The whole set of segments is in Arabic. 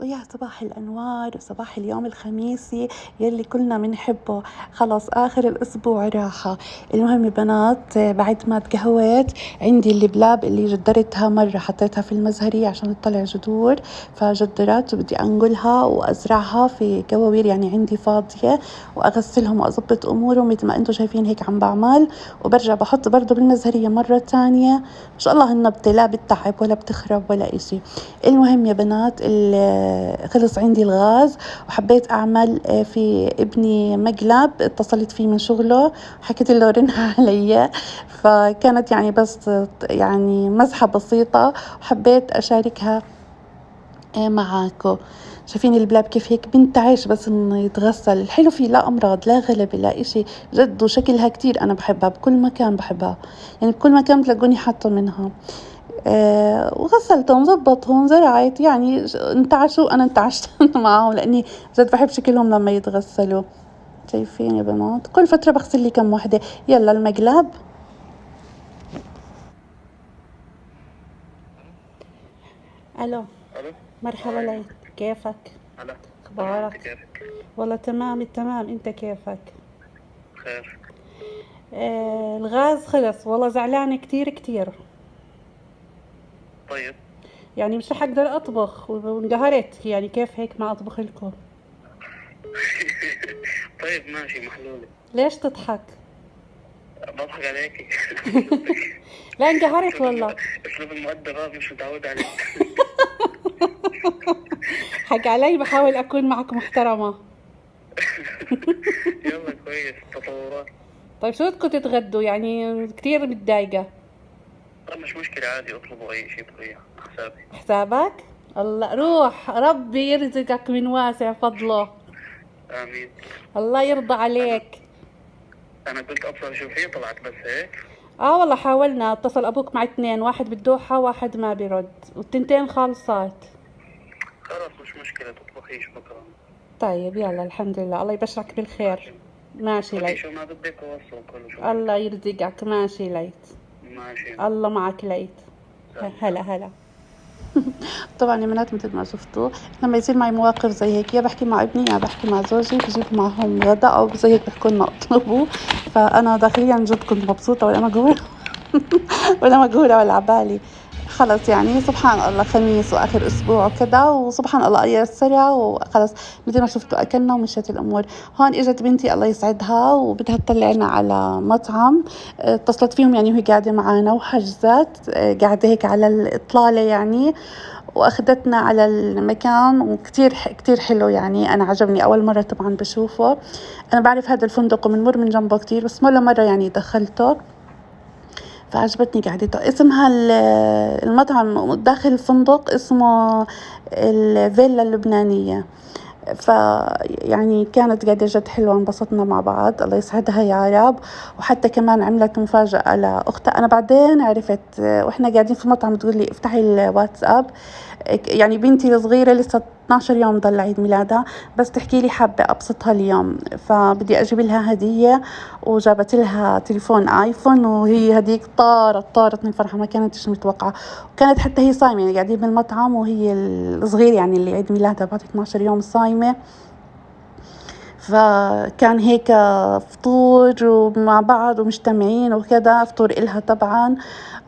ويا صباح الأنوار وصباح اليوم الخميسي يلي كلنا منحبه. خلص آخر الأسبوع راحة. المهم يا بنات، بعد ما تقهويت عندي اللبلاب اللي جدرتها مرة، حطيتها في المزهرية عشان تطلع جذور، فجدرت وبدي أنقلها وأزرعها في كواوير يعني عندي فاضية، وأغسلهم وأضبط أمورهم مثل ما أنتم شايفين هيك عم بعمل. وبرجع بحط برضو بالمزهرية مرة تانية. ما شاء الله النبتة لا بتتعب ولا بتخرب ولا إشي. المهم يا بنات، خلص عندي الغاز، وحبيت أعمل في ابني مقلب، اتصلت فيه من شغله حكيت له رنها علي، فكانت يعني بس يعني مزحة بسيطة وحبيت أشاركها معاكم. شايفين البلاب كيف هيك بنتعش بس انه يتغسل. الحلو فيه لا امراض لا غلبة لا اشي، جد وشكلها كتير انا بحبها، بكل مكان بحبها، يعني بكل مكان تلاقوني حاطة منها. وغسلتهم زبطهم زرعت، يعني انتعشوا انا انتعشت معهم لاني جد بحب شكلهم لما يتغسلوا. شايفين يا بنات كل فترة بغسل لي كم وحدة. يلا المقلب. الو. الو. مرحبا ايوه. ليت، كيفك؟ هلا. تمام، انت اخبارك؟ كيفك؟ والله تمام التمام، انت كيفك؟ خير. الغاز خلص، والله زعلانة كتير كتير. طيب. يعني مش رح اقدر اطبخ وانقهرت، يعني كيف هيك ما اطبخ لكم؟ طيب ماشي، محلولة. ليش تضحك؟ بضحك عليكي. لا انقهرت اسلوب والله. اسلوب المؤدب هذا مش متعود عليه. حق علي، بحاول اكون معك محترمة. يلا كويس، تطورات. طيب شو بدكم تتغدوا؟ يعني كتير متضايقة. طيب مش مشكلة، عادي اطلبوا اي شيء بغيه حسابي. حسابك؟ الله، روح ربي يرزقك من واسع فضله. امين. الله يرضى انا عليك. انا قلت ابصر اشوف، طلعت بس هيك. اه والله حاولنا، اتصل ابوك مع اثنين، واحد بالدوحة واحد ما بيرد، والتنتين خالصات. خلاص مش مشكلة، تطبخيش بكرة. طيب يلا الحمد لله، الله يبشرك بالخير. ماشي. ماشي قولي ليت. شو ما بدك ووصل كله شو الله بدك. يرزقك، ماشي ليت. ماشي. الله معك ليت. هلا سلام. هلا. طبعا يا بنات مثل ما شفتوا، لما يصير معي مواقف زي هيك، يا بحكي مع ابني يا بحكي مع زوجي بجيب معهم غدا او زي هيك بحكوا لنا اطلبوا. فانا داخليا جد كنت مبسوطه ولا مقهوره ولا مقهوره ولا عبالي. خلص يعني سبحان الله، خميس واخر اسبوع وكذا، وسبحان الله يسرها وخلص. مثل ما شفتوا اكلنا ومشيت الامور. هون اجت بنتي الله يسعدها وبدها تطلعنا على مطعم. اتصلت فيهم يعني وهي قاعده معنا وحجزت، قاعده هيك على الاطلاله يعني، واخدتنا على المكان، وكتير كتير حلو يعني. انا عجبني اول مره طبعا بشوفه. انا بعرف هذا الفندق وبنمر من جنبه كتير بس ولا مره يعني دخلته، فعجبتني قعدته. اسمها المطعم داخل الفندق اسمه الفيلا اللبنانية. ف يعني كانت قاعدة جد حلوة، انبسطنا مع بعض الله يسعدها يا رب. وحتى كمان عملت مفاجأة لأختها، أنا بعدين عرفت وإحنا قاعدين في المطعم تقول لي افتحي الواتساب. يعني بنتي الصغيرة لسه 12 يوم ضل عيد ميلادها، بس تحكي لي حابة أبسطها اليوم، فبدي أجيب لها هدية، وجابت لها تليفون آيفون، وهي هديك طارت من الفرحة، ما كانتش متوقعة. وكانت حتى هي صايمة، يعني قاعدين بالمطعم وهي الصغير يعني اللي عيد ميلادها بعد 12 يوم صايمة. فكان هيك فطور ومع بعض ومجتمعين وكذا، فطور إلها طبعا،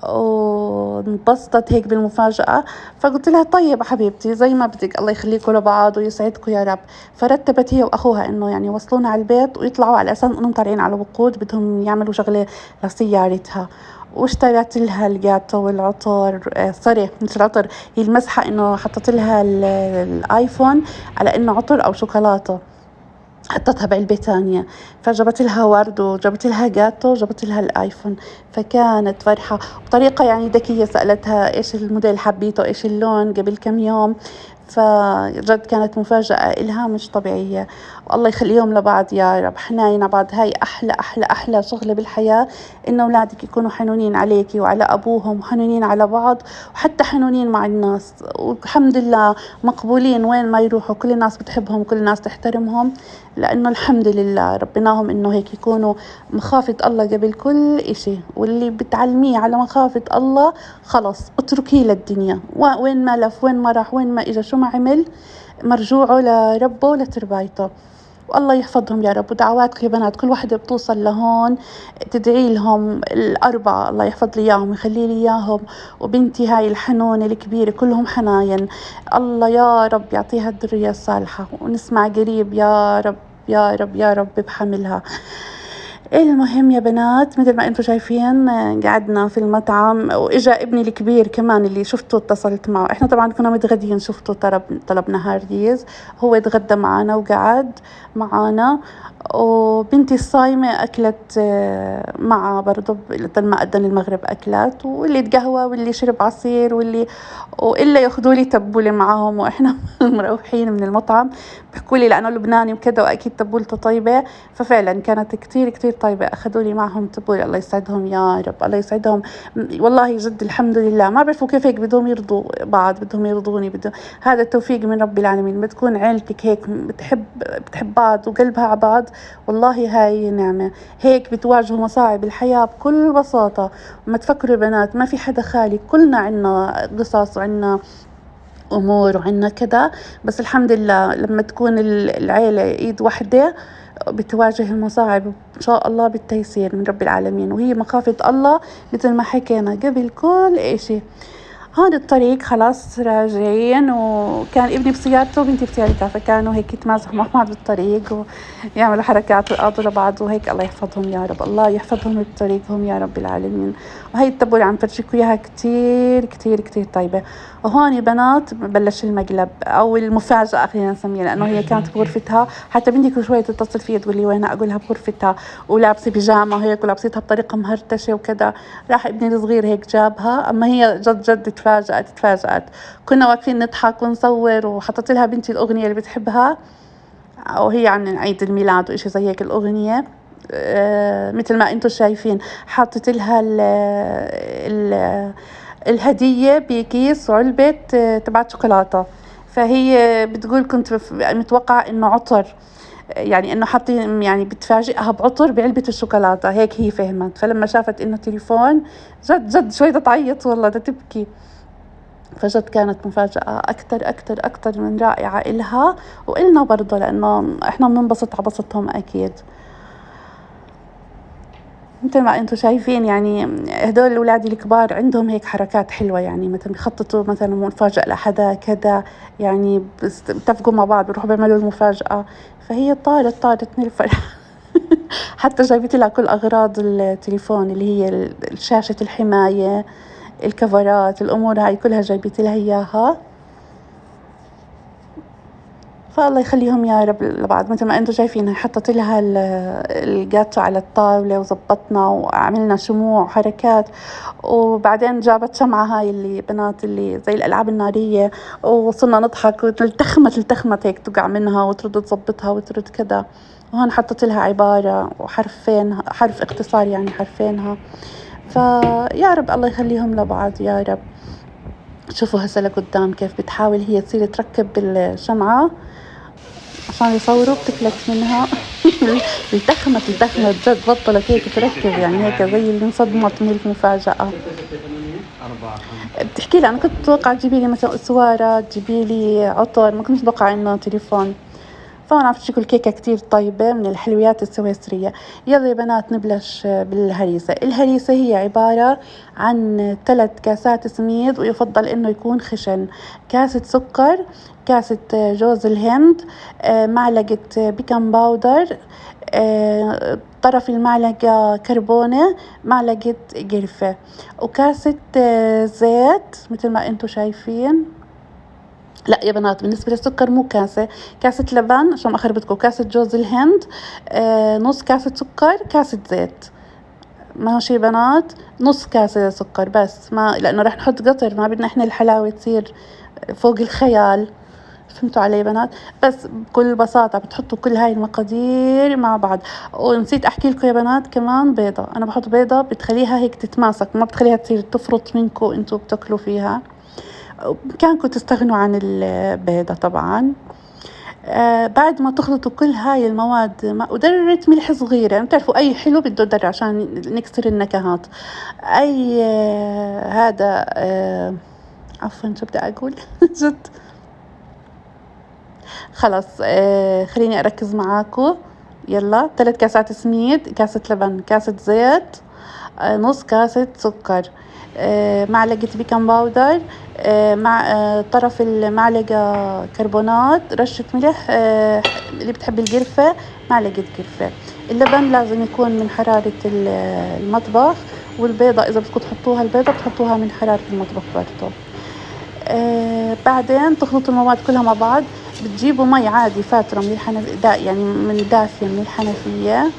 وانبسطت هيك بالمفاجأة. فقلت لها طيب حبيبتي زي ما بدك، الله يخليكم لبعض ويسعدكم يا رب. فرتبت هي وأخوها إنه يعني يوصلونا على البيت ويطلعوا على أساس إنهم طالعين على وقود بدهم يعملوا شغلة لسيارتها. واشتريت لها الجاتو والعطر، سوري مش العطر، هي المسحة، إنه حطت لها الآيفون على إنه عطر أو شوكولاتة، حطتها بعلبة تانية. فجبت لها ورد وجبت لها جاتو وجبت لها الآيفون. فكانت فرحة بطريقة يعني ذكية، سألتها إيش الموديل حبيته إيش اللون قبل كم يوم. فجد كانت مفاجأة إلها مش طبيعية. والله يخليهم لبعض يا رب، حناين على بعض. هاي أحلى أحلى أحلى شغلة بالحياة، إنه أولادك يكونوا حنونين عليكي وعلى أبوهم، وحنونين على بعض، وحتى حنونين مع الناس، والحمد لله مقبولين وين ما يروحوا، كل الناس بتحبهم، كل الناس تحترمهم، لأنه الحمد لله ربناهم إنه هيك يكونوا مخافة الله قبل كل إشي. واللي بتعلميه على مخافة الله خلص اتركيه للدنيا، وين ما لف، وين ما راح، وين ما إجا، شو ما عمل، مرجوعه لربه ولتربايته. والله يحفظهم يا رب. ودعواتكم يا بنات، كل واحدة بتوصل لهون تدعي لهم الأربعة، الله يحفظ لي إياهم ويخلي لي إياهم، وبنتي هاي الحنونة الكبيرة، كلهم حناين. الله يا رب يعطيها الذرية الصالحة، ونسمع قريب يا رب يا رب يا رب بحملها. المهم يا بنات، مثل ما انتم شايفين قعدنا في المطعم، واجا ابني الكبير كمان اللي شفته اتصلت معه. احنا طبعا كنا متغدين، شفته طلبنا هارديز، هو اتغدى معنا وقعد معنا، وبنتي الصايمة أكلت معها برضو ما أذن المغرب أكلت، واللي تقهوى واللي شرب عصير وإلا ياخذوا لي تبولة معهم. وإحنا مروحين من المطعم بحكوا لي لأنه لبناني وكذا، وأكيد تبولته طيبة، ففعلا كانت كتير كتير طيبة. أخذوا لي معهم تبولة، الله يسعدهم يا رب، الله يسعدهم والله جد. الحمد لله، ما بعرفوا كيف هيك بدهم يرضوا بعض، بدهم يرضوني، هذا التوفيق من رب العالمين. ما تكون عيلتك هيك بتحب بعض وقلبها على بعض، والله هاي نعمة. هيك بتواجهوا مصاعب الحياة بكل بساطة. وما تفكروا يا بنات ما في حدا خالي، كلنا عنا قصص وعنا أمور وعنا كذا، بس الحمد لله لما تكون العيلة إيد واحدة بتواجه المصاعب إن شاء الله بالتيسير من رب العالمين. وهي مخافة الله مثل ما حكينا قبل كل إشي. هون الطريق خلاص راجعين، وكان ابني بسيارته وبنتي بسيارتها، فكانوا هيك يتمازحوا مع بعض بالطريق ويعملوا حركات ويقاطوا لبعض وهيك. الله يحفظهم يا رب، الله يحفظهم بطريقهم يا رب العالمين. وهي التبولة عم فرجيكم اياها كتير كتير كتير طيبة. وهون يا بنات بلش المقلب او المفاجأة خلينا نسميها، لانه هي كانت بغرفتها. حتى بنتي كل شوية تتصل فيها تقول لي وينها، اقولها بغرفتها ولابسة بيجامة هيك ولابستها بطريقة مهرتشة وكذا. راح ابني الصغير هيك جابها، اما هي جد جد تفاجأت. كنا واقفين نضحك ونصور، وحطت لها بنتي الأغنية اللي بتحبها، وهي عن عيد الميلاد وإشي زي هيك الأغنية. مثل ما انتم شايفين حطت لها الهدية بكيس علبة تبعت شوكولاتة. فهي بتقول كنت متوقعة انه عطر، يعني انه حاطين، يعني بتفاجئها بعطر بعلبة الشوكولاتة، هيك هي فهمت. فلما شافت انه تليفون جد جد شوي تتعيط والله تبكي. فجد كانت مفاجأة أكتر من رائعة إلها وإلنا برضه، لأنه إحنا بننبسط على بسطهم أكيد. مثل ما أنتم شايفين، يعني هدول الأولاد الكبار عندهم هيك حركات حلوة، يعني مثلا بيخططوا مثلا مفاجأة لحدا كذا، يعني بيتفقوا مع بعض بيروحوا بيعملوا المفاجأة. فهي طارت من الفرح. حتى جايبت لها كل أغراض التليفون اللي هي شاشة الحماية، الكفرات، الأمور هاي كلها جايبت لها إياها. فالله يخليهم يا رب لبعض. مثل ما انتم شايفين حطت لها الجاتو على الطاولة وزبطنا وعملنا شموع وحركات، وبعدين جابت شمعة هاي اللي بنات اللي زي الألعاب النارية، وصلنا نضحك والتخمت هيك تقع منها وترد تزبطها وترد كذا. وهون حطت لها عبارة وحرفين، حرف اختصار يعني حرفينها. فيا رب الله يخليهم لبعض يا رب. شوفوا هسه لقدام كيف بتحاول هي تصير تركب الشمعة عشان يصوروا، بتفلت منها. التخمت جد، بطلت هيك تركب، يعني هيك زي اللي انصدمت من المفاجأة. بتحكي لي أنا كنت أتوقع تجيبي لي مثلا أسوارة، تجيبي لي عطر، ما كنت أتوقع إنه تليفون. فأنا عرفت شكل كيكة كتير طيبة من الحلويات السويسرية. يلا يا بنات نبلش بالهريسة. الهريسة هي عبارة عن 3 كاسات سميد، ويفضل إنه يكون خشن. كاسة سكر، كاسة جوز الهند، معلقة بيكنج باودر، طرف المعلقة كربونة، معلقة قرفة، وكاسة زيت مثل ما انتم شايفين. لا يا بنات بالنسبة للسكر مو كاسة لبن عشان ما أخربطكم، كاسة جوز الهند، نص كاسة سكر، كاسة زيت. ماشي يا بنات، نص كاسة سكر بس، ما لأنه رح نحط قطر، ما بدنا إحنا الحلاوة تصير فوق الخيال. فهمتوا علي يا بنات؟ بس بكل بساطة بتحطوا كل هاي المقادير مع بعض. ونسيت احكي لكم يا بنات كمان بيضة، انا بحط بيضة بتخليها هيك تتماسك، ما بتخليها تصير تفرط منكم انتوا بتاكلوا فيها. بإمكانكم تستغنوا عن البيضة طبعا. بعد ما تخلطوا كل هاي المواد ودرة ملح صغيرة، بتعرفوا أي حلو بده درة عشان نكسر النكهات. أي هذا عفوا شو بدي أقول جد خلاص. خليني أركز معاكم. يلا 3 كاسات سميد، كاسة لبن، كاسة زيت، نص كاسة سكر، معلقة بيكنج باودر، مع طرف المعلقة كربونات، رشة ملح، اللي بتحب القرفة معلقة قرفة. اللبن لازم يكون من حرارة المطبخ، والبيضة إذا بدكم تحطوها البيضة بتحطوها من حرارة المطبخ برضو. بعدين تخلطوا المواد كلها مع بعض. بتجيبوا مي عادي فاترة من الحنفية، يعني من دافية من الحنفية،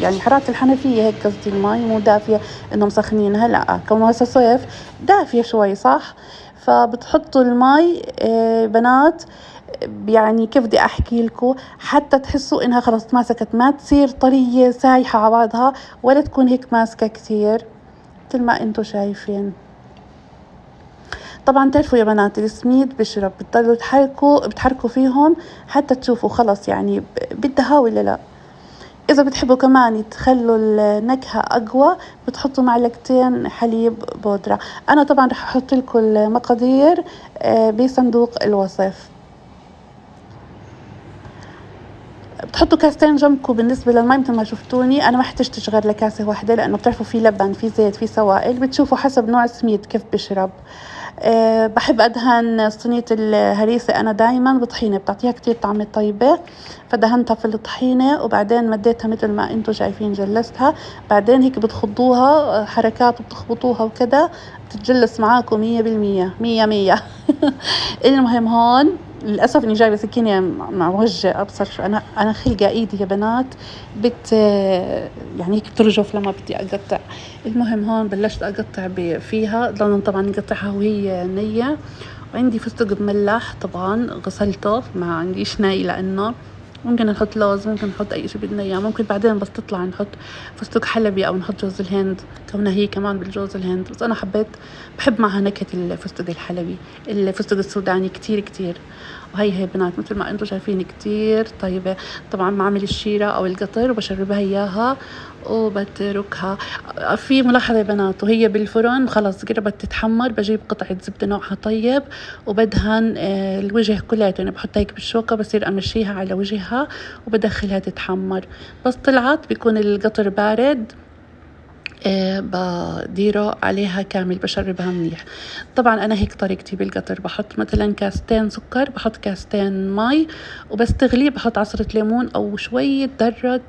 يعني حرارة الحنفية هيك قصدي، المي مو دافية إنه مسخنينها، لا كونه هسه صيف دافية شوي صح. فبتحطوا المي بنات، يعني كيف بدي أحكي لكم، حتى تحسوا إنها خلاص تماسكت، ما تصير طرية سايحة على بعضها، ولا تكون هيك ماسكة كتير مثل ما انتوا شايفين. طبعا تعرفوا يا بنات السميد بشرب، بتضلوا بتحركوا فيهم حتى تشوفوا خلص يعني بدها ولا لا. إذا بتحبوا كمان تخلوا النكهة أقوى بتحطوا معلقتين حليب بودرة. أنا طبعا رح أحط لكم المقادير بصندوق الوصف. بتحطوا كاستين جنبكم. بالنسبة للمي مثل ما شفتوني أنا ما احتجتش غير لكاسة واحدة، لأنه بتعرفوا في لبن في زيت في سوائل، بتشوفوا حسب نوع السميد كيف بشرب. بحب أدهن صينية الهريسة أنا دايما بطحينة، بتعطيها كتير طعمة طيبة، فدهنتها في الطحينة وبعدين مديتها مثل ما انتوا شايفين جلستها. بعدين هيك بتخضوها حركات وبتخبطوها وكذا، بتتجلس معاكم 100% 100. المهم هون للأسف إني جايبة سكينة مع وجه أبصر شو أنا خلقة إيدي يا بنات يعني هيك بترجف لما بدي أقطع. المهم هون بلشت أقطع فيها، ضلنا طبعا نقطعها وهي نية. وعندي فستق مملح طبعا غسلته، ما عنديش ناي لأنه ممكن نحط لوز، ممكن نحط أي شيء بدنا إياه، ممكن بعدين بس تطلع نحط فستق حلبي أو نحط جوز الهند كونها هي كمان بالجوز الهند. بس أنا بحب معها نكهة الفستق الحلبي. الفستق السوداني كتير كتير. وهي بنات مثل ما انتم شايفين كتير طيبة. طبعا بعمل الشيرة أو القطر وبشربها إياها وبتركها. في ملاحظة يا بنات، وهي بالفرن خلاص قربت تتحمر بجيب قطعة زبدة نوعها طيب وبدهن الوجه كله، يعني بحطها هيك بالشوكة بصير أمشيها على وجهها وبدخلها تتحمر. بس طلعت بيكون القطر بارد بديره عليها كامل بشربها منيح. طبعا أنا هيك طريقتي بالقطر، بحط مثلا كاستين سكر، بحط كاستين مي وبستغلي، بحط عصرة ليمون أو شوية ذرة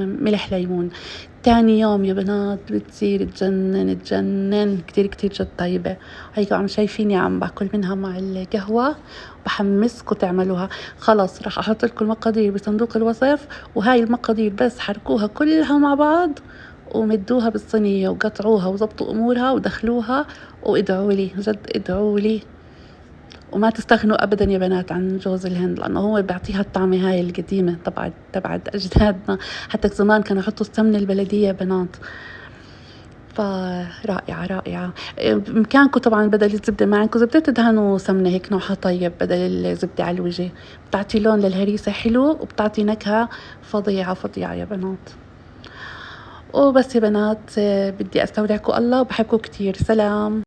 ملح ليمون. تاني يوم يا بنات بتصير تجنن كتير كتير جد طيبة. هيك عم شايفيني عم باكل منها مع القهوة، بحمسكم تعملوها. خلاص راح أحط لكم المقادير بصندوق الوصف، وهاي المقادير بس حركوها كلها مع بعض ومدوها بالصينية وقطعوها وزبطوا أمورها ودخلوها وادعوا لي جد ادعوا لي. وما تستغنوا أبدا يا بنات عن جوز الهند، لأنه هو بيعطيها الطعمة هاي القديمة تبع أجدادنا. حتى زمان كانوا يحطوا السمنة البلدية بنات. فرائعة رائعة. بإمكانكم طبعا بدل الزبدة ما عندكم زبدة تدهنوا سمنة هيك نوعها طيب بدل الزبدة على الوجه، بتعطي لون للهريسة حلو وبتعطي نكهة فظيعة يا بنات. وبس يا بنات بدي أستودعكم الله وبحبكم كتير. سلام.